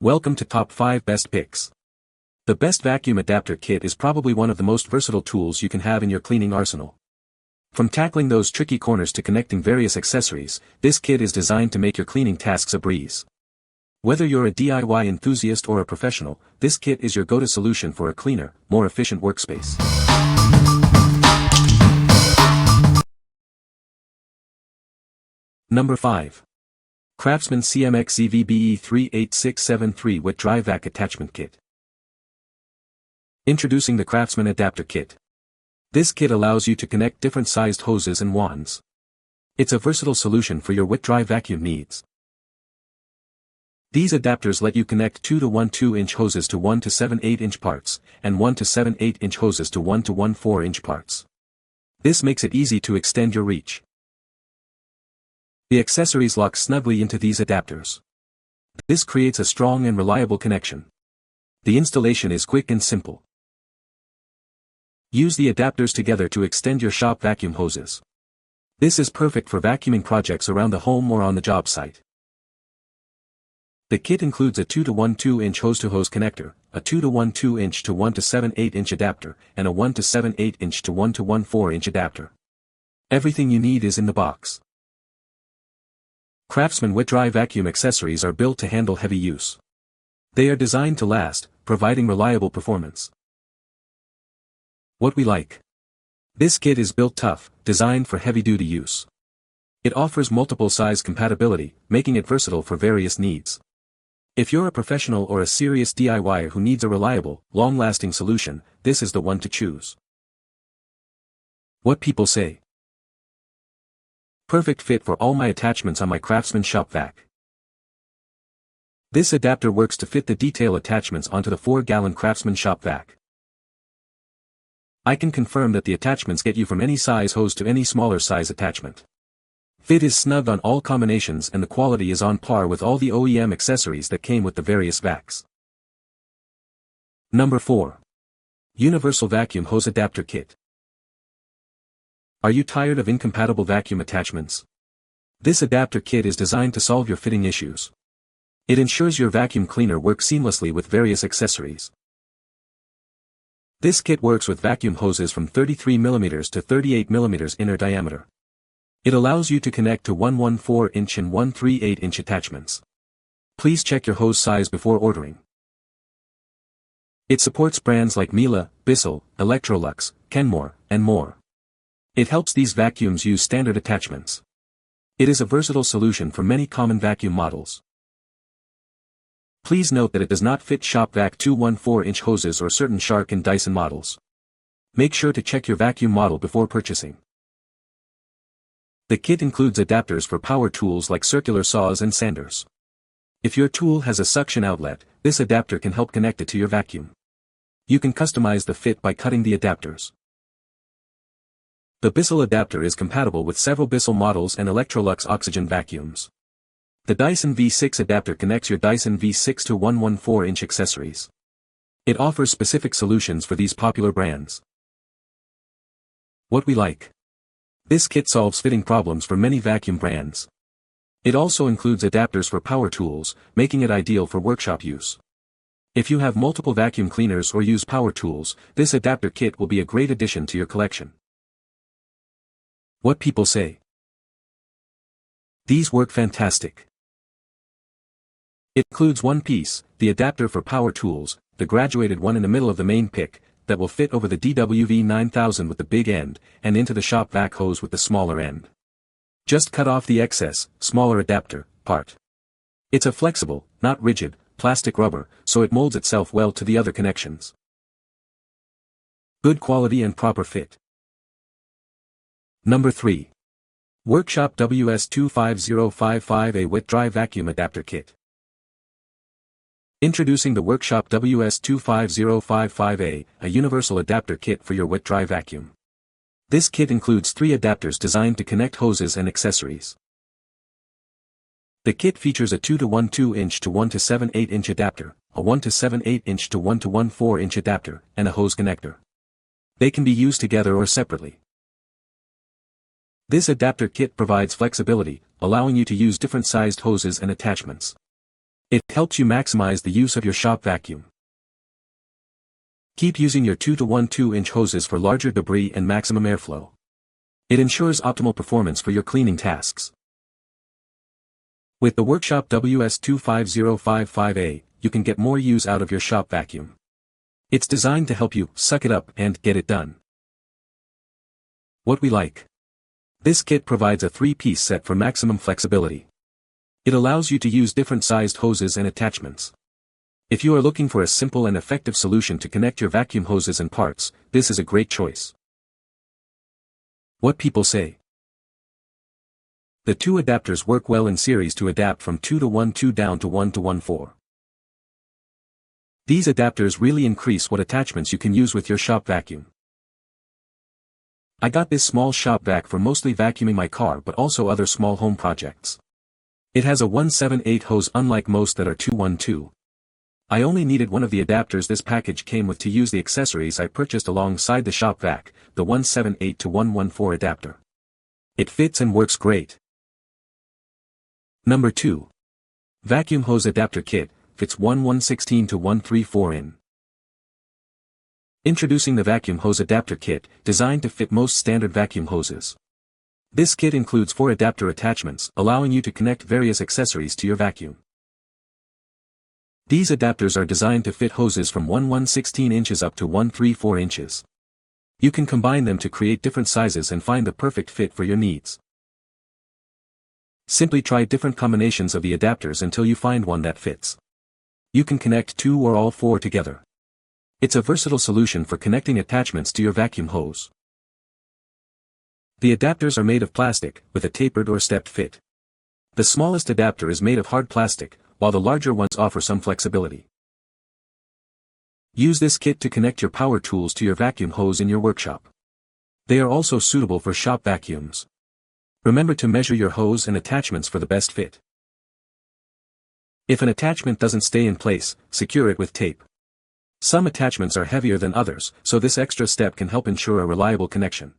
Welcome to Top 5 Best Picks. The best vacuum adapter kit is probably one of the most versatile tools you can have in your cleaning arsenal. From tackling those tricky corners to connecting various accessories, this kit is designed to make your cleaning tasks a breeze. Whether you're a DIY enthusiast or a professional, this kit is your go-to solution for a cleaner, more efficient workspace. Number 5. CRAFTSMAN CMX EVBE 38673 Wet Dry Vac Attachment Kit. Introducing the CRAFTSMAN Adapter Kit. This kit allows you to connect different sized hoses and wands. It's a versatile solution for your wet-dry vacuum needs. These adapters let you connect 2 to 1 2-inch hoses to 1 to 7 8-inch parts, and 1 to 7 8-inch hoses to 1 to 1 4-inch parts. This makes it easy to extend your reach. The accessories lock snugly into these adapters. This creates a strong and reliable connection. The installation is quick and simple. Use the adapters together to extend your shop vacuum hoses. This is perfect for vacuuming projects around the home or on the job site. The kit includes a 2 to 1 2-inch hose-to-hose connector, a 2 to 1 2-inch to 1 to 7 8-inch adapter, and a 1 to 7 8-inch to 1 to 1 4-inch adapter. Everything you need is in the box. CRAFTSMAN wet-dry vacuum accessories are built to handle heavy use. They are designed to last, providing reliable performance. What we like. This kit is built tough, designed for heavy-duty use. It offers multiple size compatibility, making it versatile for various needs. If you're a professional or a serious DIYer who needs a reliable, long-lasting solution, this is the one to choose. What people say. Perfect fit for all my attachments on my CRAFTSMAN shop vac. This adapter works to fit the detail attachments onto the 4-gallon CRAFTSMAN shop vac. I can confirm that the attachments get you from any size hose to any smaller size attachment. Fit is snug on all combinations and the quality is on par with all the OEM accessories that came with the various vacs. Number 4. Universal Vacuum Hose Adapter Kit. Are you tired of incompatible vacuum attachments? This adapter kit is designed to solve your fitting issues. It ensures your vacuum cleaner works seamlessly with various accessories. This kit works with vacuum hoses from 33 mm to 38 mm inner diameter. It allows you to connect to 1 1/4-inch and 1 3/8-inch attachments. Please check your hose size before ordering. It supports brands like Miele, Bissell, Electrolux, Kenmore, and more. It helps these vacuums use standard attachments. It is a versatile solution for many common vacuum models. Please note that it does not fit shop vac 2 1/4-inch hoses or certain Shark and Dyson models. Make sure to check your vacuum model before purchasing. The kit includes adapters for power tools like circular saws and sanders. If your tool has a suction outlet, this adapter can help connect it to your vacuum. You can customize the fit by cutting the adapters. The Bissell adapter is compatible with several Bissell models and Electrolux oxygen vacuums. The Dyson V6 adapter connects your Dyson V6 to 1 1/4-inch accessories. It offers specific solutions for these popular brands. What we like. This kit solves fitting problems for many vacuum brands. It also includes adapters for power tools, making it ideal for workshop use. If you have multiple vacuum cleaners or use power tools, this adapter kit will be a great addition to your collection. What people say. These work fantastic. It includes one piece, the adapter for power tools, the graduated one in the middle of the main pick, that will fit over the DWV 9000 with the big end, and into the shop vac hose with the smaller end. Just cut off the excess, smaller adapter, part. It's a flexible, not rigid, plastic rubber, so it molds itself well to the other connections. Good quality and proper fit. Number 3. Workshop WS25055A Wet-Dry Vacuum Adapter Kit. Introducing the Workshop WS25055A, a universal adapter kit for your wet-dry vacuum. This kit includes 3 adapters designed to connect hoses and accessories. The kit features a 2 to 1 2-inch to 1 to 7 8-inch adapter, a 1 to 7 8-inch to 1 to 1 4-inch adapter, and a hose connector. They can be used together or separately. This adapter kit provides flexibility, allowing you to use different sized hoses and attachments. It helps you maximize the use of your shop vacuum. Keep using your 2 to 1 2-inch hoses for larger debris and maximum airflow. It ensures optimal performance for your cleaning tasks. With the Workshop WS25055A, you can get more use out of your shop vacuum. It's designed to help you suck it up and get it done. What we like. This kit provides a 3-piece set for maximum flexibility. It allows you to use different sized hoses and attachments. If you are looking for a simple and effective solution to connect your vacuum hoses and parts, this is a great choice. What people say. The two adapters work well in series to adapt from 2 to 1 2 down to 1 to 1 4. These adapters really increase what attachments you can use with your shop vacuum. I got this small shop vac for mostly vacuuming my car but also other small home projects. It has a 178 hose unlike most that are 212. I only needed one of the adapters this package came with to use the accessories I purchased alongside the shop vac, the 178 to 114 adapter. It fits and works great. Number 2. Vacuum Hose Adapter Kit, fits 1/116 to 134 in. Introducing the Vacuum Hose Adapter Kit, designed to fit most standard vacuum hoses. This kit includes 4 adapter attachments, allowing you to connect various accessories to your vacuum. These adapters are designed to fit hoses from 1/116 inches up to 134 inches. You can combine them to create different sizes and find the perfect fit for your needs. Simply try different combinations of the adapters until you find one that fits. You can connect 2 or all 4 together. It's a versatile solution for connecting attachments to your vacuum hose. The adapters are made of plastic, with a tapered or stepped fit. The smallest adapter is made of hard plastic, while the larger ones offer some flexibility. Use this kit to connect your power tools to your vacuum hose in your workshop. They are also suitable for shop vacuums. Remember to measure your hose and attachments for the best fit. If an attachment doesn't stay in place, secure it with tape. Some attachments are heavier than others, so this extra step can help ensure a reliable connection.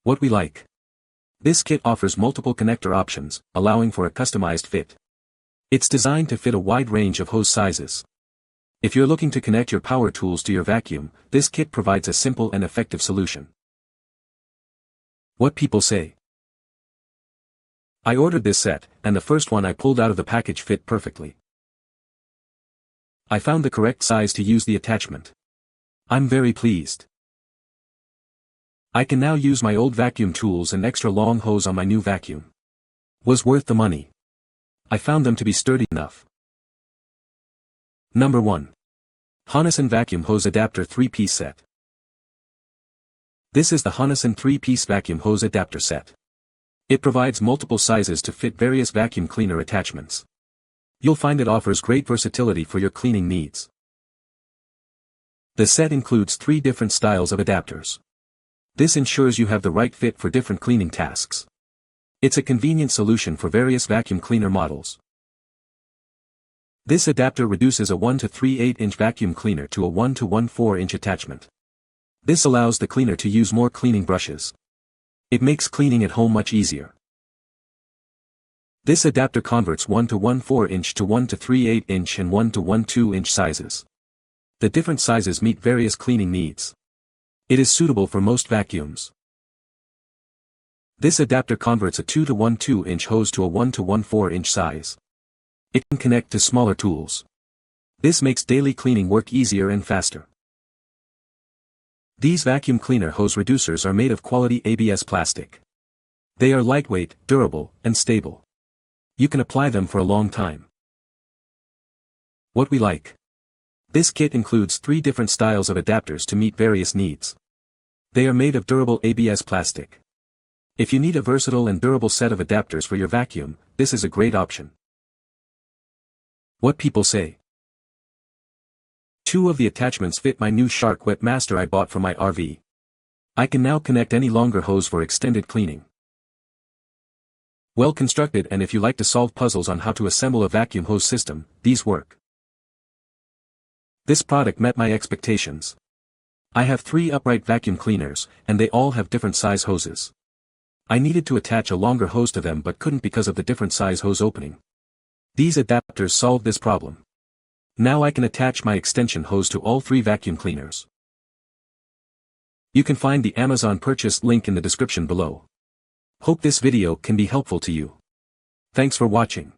What we like. This kit offers multiple connector options, allowing for a customized fit. It's designed to fit a wide range of hose sizes. If you're looking to connect your power tools to your vacuum, this kit provides a simple and effective solution. What people say. I ordered this set, and the first one I pulled out of the package fit perfectly. I found the correct size to use the attachment. I'm very pleased. I can now use my old vacuum tools and extra long hose on my new vacuum. Was worth the money. I found them to be sturdy enough. Number 1. Honoson Vacuum Hose Adapter 3-Piece Set. This is the Honoson 3-Piece Vacuum Hose Adapter Set. It provides multiple sizes to fit various vacuum cleaner attachments. You'll find it offers great versatility for your cleaning needs. The set includes 3 different styles of adapters. This ensures you have the right fit for different cleaning tasks. It's a convenient solution for various vacuum cleaner models. This adapter reduces a 1 to 3/8 inch vacuum cleaner to a 1 to 1/4 inch attachment. This allows the cleaner to use more cleaning brushes. It makes cleaning at home much easier. This adapter converts 1 to 1/4 inch to 1 to 3/8 inch and 1 to 1/2 inch sizes. The different sizes meet various cleaning needs. It is suitable for most vacuums. This adapter converts a 2 to 1/2 inch hose to a 1 to 1/4 inch size. It can connect to smaller tools. This makes daily cleaning work easier and faster. These vacuum cleaner hose reducers are made of quality ABS plastic. They are lightweight, durable, and stable. You can apply them for a long time. What we like. This kit includes 3 different styles of adapters to meet various needs. They are made of durable ABS plastic. If you need a versatile and durable set of adapters for your vacuum, this is a great option. What people say. 2 of the attachments fit my new Shark Wet Master I bought for my RV. I can now connect any longer hose for extended cleaning. Well constructed, and if you like to solve puzzles on how to assemble a vacuum hose system, these work. This product met my expectations. I have 3 upright vacuum cleaners, and they all have different size hoses. I needed to attach a longer hose to them but couldn't because of the different size hose opening. These adapters solve this problem. Now I can attach my extension hose to all 3 vacuum cleaners. You can find the Amazon purchase link in the description below. Hope this video can be helpful to you. Thanks for watching.